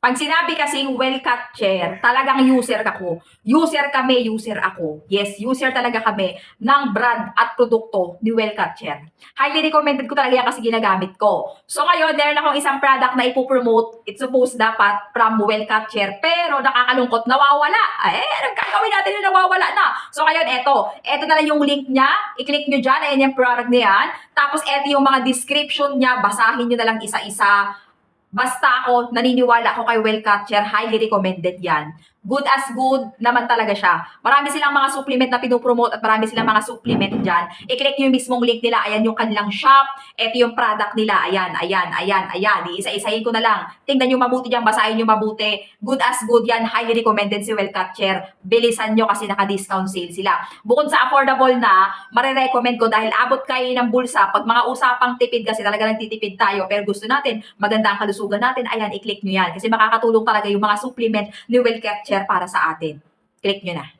Pag sinabi kasing well-cut talagang user ako. User kami, user ako. Yes, user talaga kami ng brand at produkto ni Well-Cut Highly recommended ko talaga yan kasi ginagamit ko. So ngayon, meron akong isang product na ipopromote. It's supposed dapat from Well-Cut pero nakakalungkot, nawawala. Anong gagawin natin na nawawala na? So ngayon, eto na lang yung link niya. I-click nyo dyan, ayan yung product na yan. Tapos eto yung mga description niya, basahin nyo na lang isa-isa. Basta ako, naniniwala ako kay Well-Cut highly recommended yan. Good as good naman talaga siya. Marami silang mga supplement na pinupromote at marami silang mga supplement dyan. I-click nyo yung mismong link nila. Ayan yung kanilang shop. Ito yung product nila. Ayan. Iisa-isahin ko na lang. Tingnan nyo mabuti dyan. Basahin nyo mabuti. Good as good yan. Highly recommended si Well-Cut Bilisan nyo kasi naka-discount sale sila. Bukod sa affordable na, marirecommend ko dahil abot kayo ng bulsa. Pag mga usapang tipid kasi talaga nagtitipid tayo pero gusto natin, maganda ang kalusugan natin, ayan, i-click nyo yan. Kasi makakatulong talaga yung mga supplement ni Well-Cut para sa atin. Click nyo na.